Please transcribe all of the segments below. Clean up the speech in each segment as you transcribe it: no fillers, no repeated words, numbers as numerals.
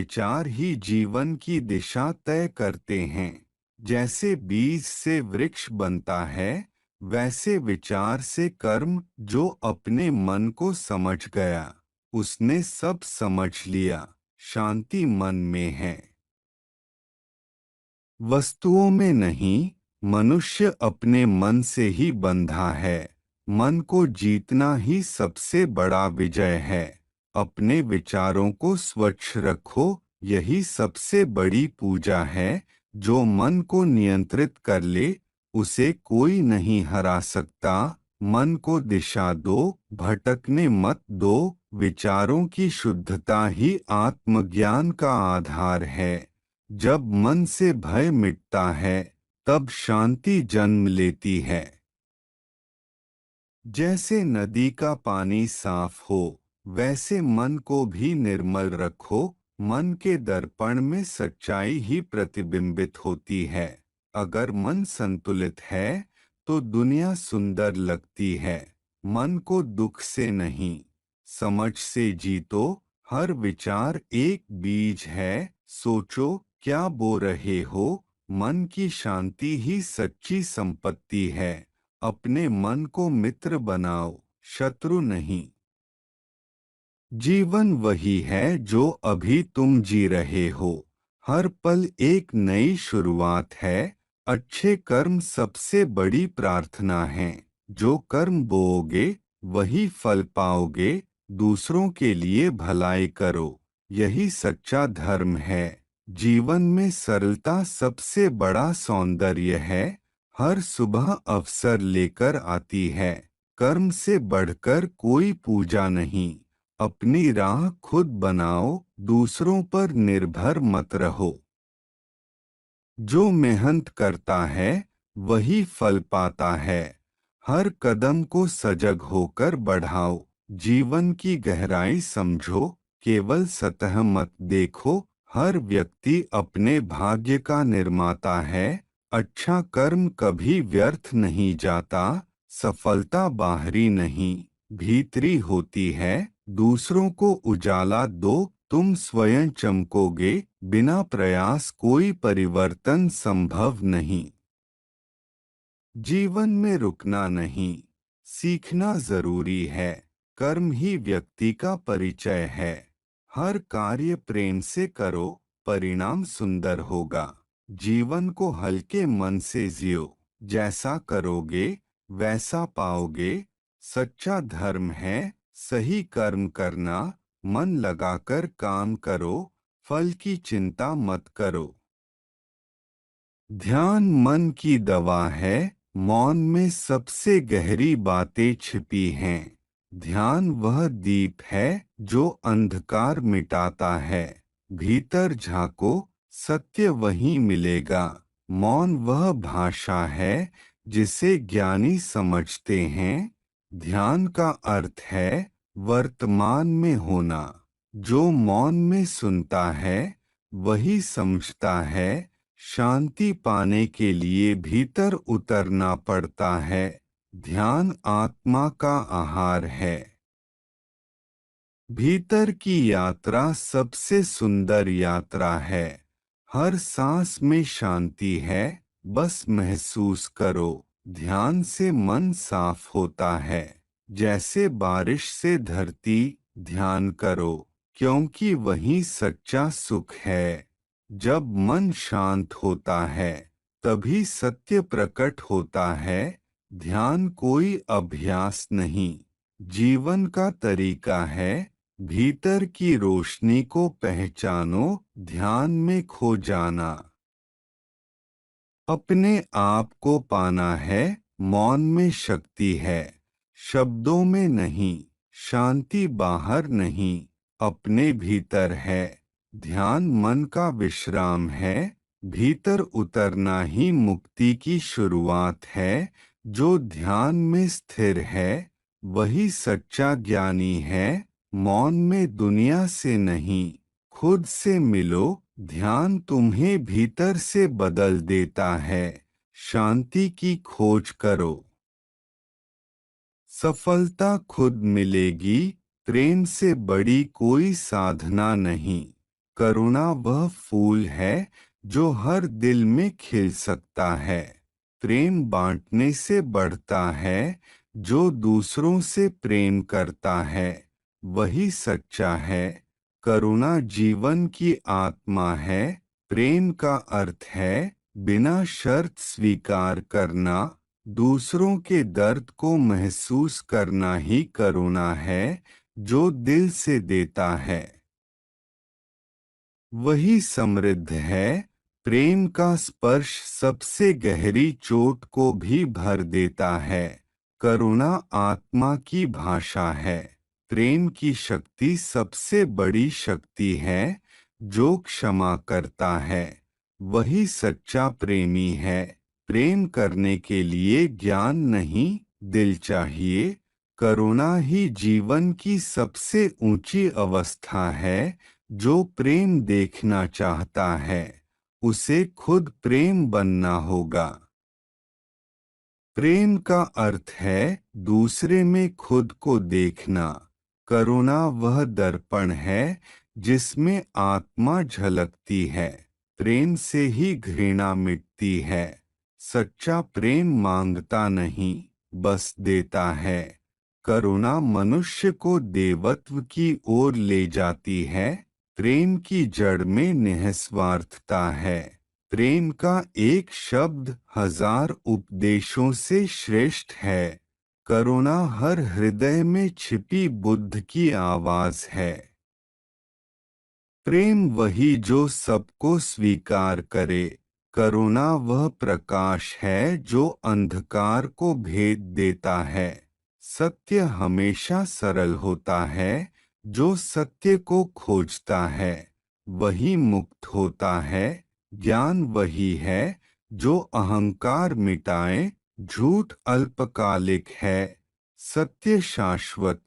विचार ही जीवन की दिशा तय करते हैं। जैसे बीज से वृक्ष बनता है, वैसे विचार से कर्म। जो अपने मन को समझ गया, उसने सब समझ लिया। शांति मन में है, वस्तुओं में नहीं। मनुष्य अपने मन से ही बंधा है। मन को जीतना ही सबसे बड़ा विजय है। अपने विचारों को स्वच्छ रखो, यही सबसे बड़ी पूजा है। जो मन को नियंत्रित कर ले, उसे कोई नहीं हरा सकता। मन को दिशा दो, भटकने मत दो। विचारों की शुद्धता ही आत्मज्ञान का आधार है। जब मन से भय मिटता है, तब शांति जन्म लेती है। जैसे नदी का पानी साफ हो, वैसे मन को भी निर्मल रखो। मन के दर्पण में सच्चाई ही प्रतिबिंबित होती है। अगर मन संतुलित है, तो दुनिया सुंदर लगती है। मन को दुख से नहीं, समझ से जीतो। हर विचार एक बीज है। सोचो, क्या बो रहे हो। मन की शांति ही सच्ची संपत्ति है। अपने मन को मित्र बनाओ, शत्रु नहीं। जीवन वही है जो अभी तुम जी रहे हो। हर पल एक नई शुरुआत है। अच्छे कर्म सबसे बड़ी प्रार्थना है। जो कर्म बोओगे, वही फल पाओगे। दूसरों के लिए भलाई करो, यही सच्चा धर्म है। जीवन में सरलता सबसे बड़ा सौंदर्य है। हर सुबह अवसर लेकर आती है। कर्म से बढ़कर कोई पूजा नहीं। अपनी राह खुद बनाओ, दूसरों पर निर्भर मत रहो। जो मेहनत करता है, वही फल पाता है। हर कदम को सजग होकर बढ़ाओ। जीवन की गहराई समझो, केवल सतह मत देखो। हर व्यक्ति अपने भाग्य का निर्माता है। अच्छा कर्म कभी व्यर्थ नहीं जाता। सफलता बाहरी नहीं, भीतरी होती है। दूसरों को उजाला दो, तुम स्वयं चमकोगे। बिना प्रयास कोई परिवर्तन संभव नहीं। जीवन में रुकना नहीं, सीखना जरूरी है। कर्म ही व्यक्ति का परिचय है। हर कार्य प्रेम से करो, परिणाम सुंदर होगा। जीवन को हल्के मन से जियो, जैसा करोगे वैसा पाओगे। सच्चा धर्म है सही कर्म करना। मन लगाकर काम करो, फल की चिंता मत करो। ध्यान मन की दवा है। मौन में सबसे गहरी बातें छिपी हैं। ध्यान वह दीप है जो अंधकार मिटाता है। भीतर झांको, सत्य वहीं मिलेगा। मौन वह भाषा है जिसे ज्ञानी समझते हैं। ध्यान का अर्थ है वर्तमान में होना। जो मौन में सुनता है, वही समझता है। शांति पाने के लिए भीतर उतरना पड़ता है। ध्यान आत्मा का आहार है। भीतर की यात्रा सबसे सुंदर यात्रा है। हर सांस में शांति है, बस महसूस करो। ध्यान से मन साफ होता है, जैसे बारिश से धरती। ध्यान करो, क्योंकि वही सच्चा सुख है। जब मन शांत होता है, तभी सत्य प्रकट होता है। ध्यान कोई अभ्यास नहीं, जीवन का तरीका है। भीतर की रोशनी को पहचानो, ध्यान में खो जाना। अपने आप को पाना है, मौन में शक्ति है, शब्दों में नहीं। शांति बाहर नहीं, अपने भीतर है। ध्यान मन का विश्राम है, भीतर उतरना ही मुक्ति की शुरुआत है। जो ध्यान में स्थिर है, वही सच्चा ज्ञानी है। मौन में दुनिया से नहीं, खुद से मिलो। ध्यान तुम्हें भीतर से बदल देता है। शांति की खोज करो, सफलता खुद मिलेगी। प्रेम से बड़ी कोई साधना नहीं। करुणा वह फूल है जो हर दिल में खिल सकता है। प्रेम बांटने से बढ़ता है। जो दूसरों से प्रेम करता है वही सच्चा है। करुणा जीवन की आत्मा है। प्रेम का अर्थ है बिना शर्त स्वीकार करना। दूसरों के दर्द को महसूस करना ही करुणा है। जो दिल से देता है वही समृद्ध है। प्रेम का स्पर्श सबसे गहरी चोट को भी भर देता है। करुणा आत्मा की भाषा है। प्रेम की शक्ति सबसे बड़ी शक्ति है। जो क्षमा करता है वही सच्चा प्रेमी है। प्रेम करने के लिए ज्ञान नहीं, दिल चाहिए। करुणा ही जीवन की सबसे ऊंची अवस्था है। जो प्रेम देखना चाहता है उसे खुद प्रेम बनना होगा। प्रेम का अर्थ है दूसरे में खुद को देखना। करुणा वह दर्पण है जिसमें आत्मा झलकती है। प्रेम से ही घृणा मिटती है। सच्चा प्रेम मांगता नहीं, बस देता है। करुणा मनुष्य को देवत्व की ओर ले जाती है। प्रेम की जड़ में निस्वार्थता है। प्रेम का एक शब्द हजार उपदेशों से श्रेष्ठ है। करुणा हर हृदय में छिपी बुद्ध की आवाज है। प्रेम वही जो सबको स्वीकार करे। करुणा वह प्रकाश है जो अंधकार को भेद देता है। सत्य हमेशा सरल होता है। जो सत्य को खोजता है वही मुक्त होता है। ज्ञान वही है जो अहंकार मिटाए। झूठ अल्पकालिक है, सत्य शाश्वत।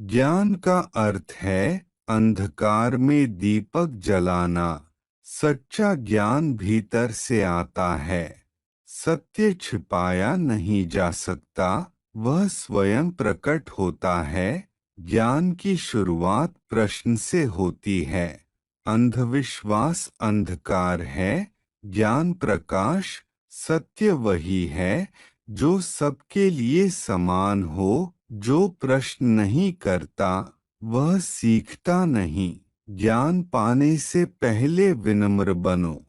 ज्ञान का अर्थ है अंधकार में दीपक जलाना। सच्चा ज्ञान भीतर से आता है। सत्य छिपाया नहीं जा सकता, वह स्वयं प्रकट होता है। ज्ञान की शुरुआत प्रश्न से होती है। अंधविश्वास अंधकार है, ज्ञान प्रकाश। सत्य वही है जो सबके लिए समान हो। जो प्रश्न नहीं करता वह सीखता नहीं। ज्ञान पाने से पहले विनम्र बनो।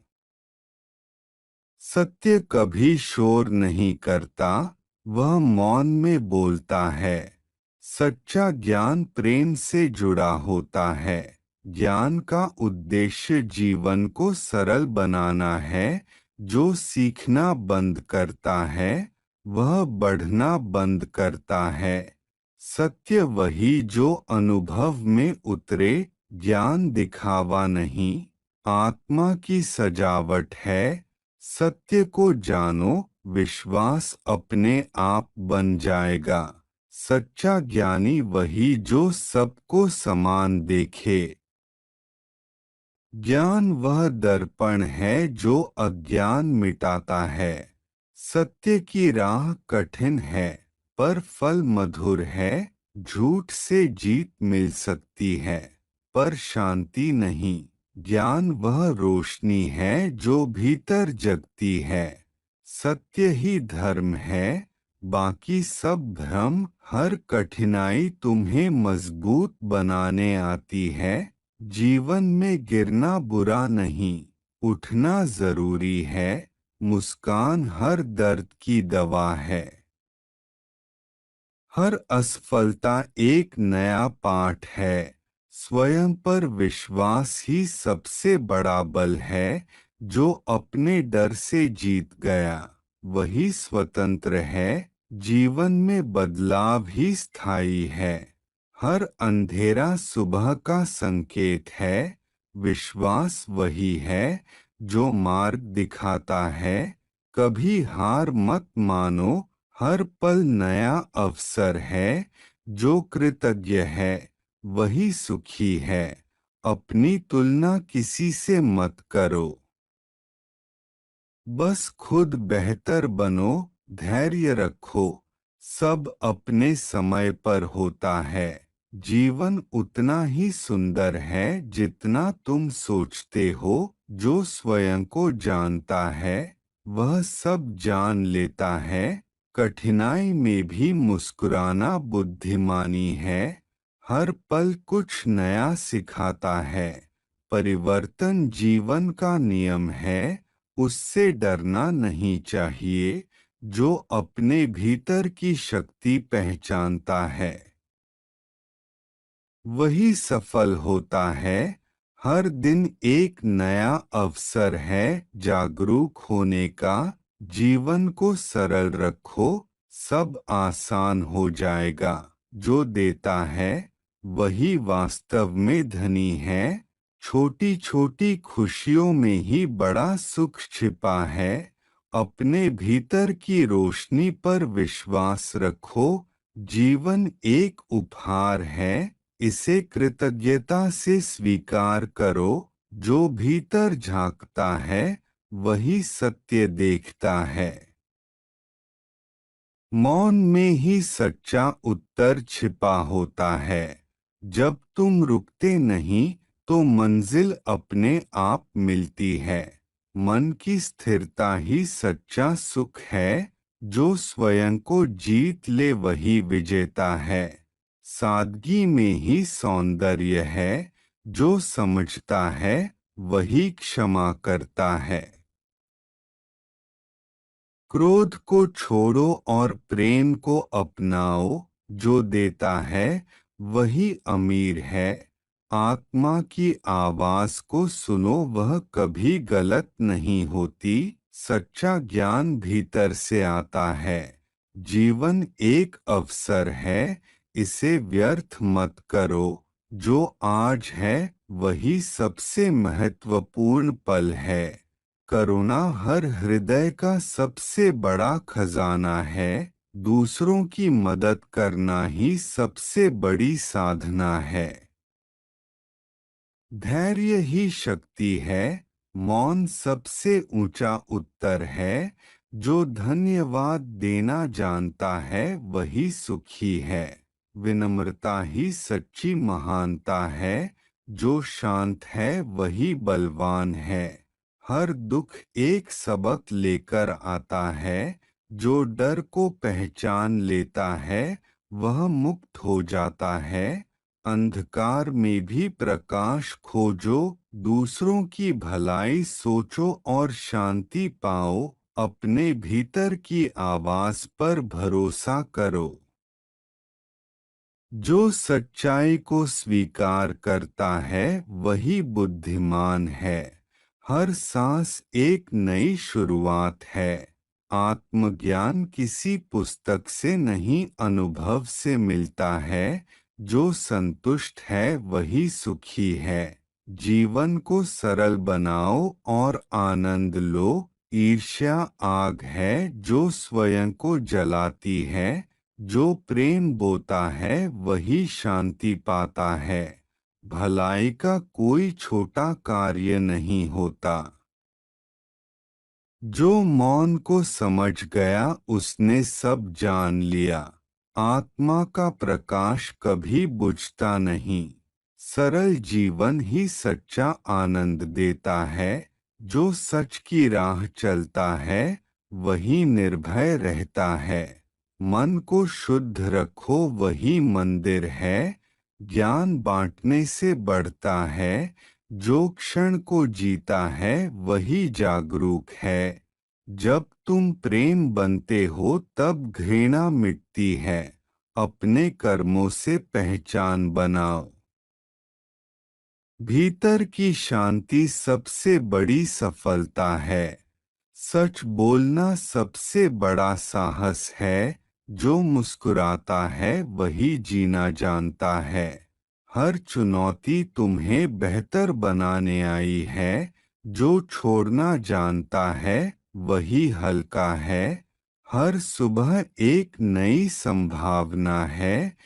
सत्य कभी शोर नहीं करता, वह मौन में बोलता है। सच्चा ज्ञान प्रेम से जुड़ा होता है। ज्ञान का उद्देश्य जीवन को सरल बनाना है। जो सीखना बंद करता है वह बढ़ना बंद करता है। सत्य वही जो अनुभव में उतरे। ज्ञान दिखावा नहीं, आत्मा की सजावट है। सत्य को जानो, विश्वास अपने आप बन जाएगा। सच्चा ज्ञानी वही जो सबको समान देखे। ज्ञान वह दर्पण है जो अज्ञान मिटाता है। सत्य की राह कठिन है पर फल मधुर है। झूठ से जीत मिल सकती है पर शांति नहीं। ज्ञान वह रोशनी है जो भीतर जगती है। सत्य ही धर्म है, बाकी सब भ्रम। हर कठिनाई तुम्हें मजबूत बनाने आती है। जीवन में गिरना बुरा नहीं, उठना जरूरी है। मुस्कान हर दर्द की दवा है। हर असफलता एक नया पाठ है। स्वयं पर विश्वास ही सबसे बड़ा बल है। जो अपने डर से जीत गया वही स्वतंत्र है। जीवन में बदलाव ही स्थायी है। हर अंधेरा सुबह का संकेत है। विश्वास वही है जो मार्ग दिखाता है। कभी हार मत मानो, हर पल नया अवसर है। जो कृतज्ञ है वही सुखी है। अपनी तुलना किसी से मत करो, बस खुद बेहतर बनो। धैर्य रखो, सब अपने समय पर होता है। जीवन उतना ही सुंदर है जितना तुम सोचते हो। जो स्वयं को जानता है वह सब जान लेता है। कठिनाई में भी मुस्कुराना बुद्धिमानी है। हर पल कुछ नया सिखाता है। परिवर्तन जीवन का नियम है, उससे डरना नहीं चाहिए। जो अपने भीतर की शक्ति पहचानता है वही सफल होता है। हर दिन एक नया अवसर है जागरूक होने का। जीवन को सरल रखो, सब आसान हो जाएगा। जो देता है वही वास्तव में धनी है। छोटी छोटी खुशियों में ही बड़ा सुख छिपा है। अपने भीतर की रोशनी पर विश्वास रखो। जीवन एक उपहार है, इसे कृतज्ञता से स्वीकार करो। जो भीतर झांकता है वही सत्य देखता है। मौन में ही सच्चा उत्तर छिपा होता है। जब तुम रुकते नहीं तो मंजिल अपने आप मिलती है। मन की स्थिरता ही सच्चा सुख है। जो स्वयं को जीत ले वही विजेता है। सादगी में ही सौंदर्य है। जो समझता है वही क्षमा करता है। क्रोध को छोड़ो और प्रेम को अपनाओ। जो देता है वही अमीर है। आत्मा की आवाज को सुनो, वह कभी गलत नहीं होती। सच्चा ज्ञान भीतर से आता है। जीवन एक अवसर है, इसे व्यर्थ मत करो। जो आज है वही सबसे महत्वपूर्ण पल है। करुणा हर हृदय का सबसे बड़ा खजाना है। दूसरों की मदद करना ही सबसे बड़ी साधना है। धैर्य ही शक्ति है। मौन सबसे ऊंचा उत्तर है। जो धन्यवाद देना जानता है वही सुखी है। विनम्रता ही सच्ची महानता है। जो शांत है वही बलवान है। हर दुख एक सबक लेकर आता है। जो डर को पहचान लेता है वह मुक्त हो जाता है। अंधकार में भी प्रकाश खोजो। दूसरों की भलाई सोचो और शांति पाओ। अपने भीतर की आवाज पर भरोसा करो। जो सच्चाई को स्वीकार करता है वही बुद्धिमान है। हर सांस एक नई शुरुआत है। आत्मज्ञान किसी पुस्तक से नहीं, अनुभव से मिलता है। जो संतुष्ट है वही सुखी है। जीवन को सरल बनाओ और आनंद लो। ईर्ष्या आग है जो स्वयं को जलाती है। जो प्रेम बोता है वही शांति पाता है। भलाई का कोई छोटा कार्य नहीं होता। जो मौन को समझ गया उसने सब जान लिया। आत्मा का प्रकाश कभी बुझता नहीं। सरल जीवन ही सच्चा आनंद देता है। जो सच की राह चलता है वही निर्भय रहता है। मन को शुद्ध रखो, वही मंदिर है। ज्ञान बांटने से बढ़ता है। जो क्षण को जीता है वही जागरूक है। जब तुम प्रेम बनते हो तब घृणा मिटती है। अपने कर्मों से पहचान बनाओ। भीतर की शांति सबसे बड़ी सफलता है। सच बोलना सबसे बड़ा साहस है। जो मुस्कुराता है वही जीना जानता है। हर चुनौती तुम्हें बेहतर बनाने आई है। जो छोड़ना जानता है वही हल्का है। हर सुबह एक नई संभावना है।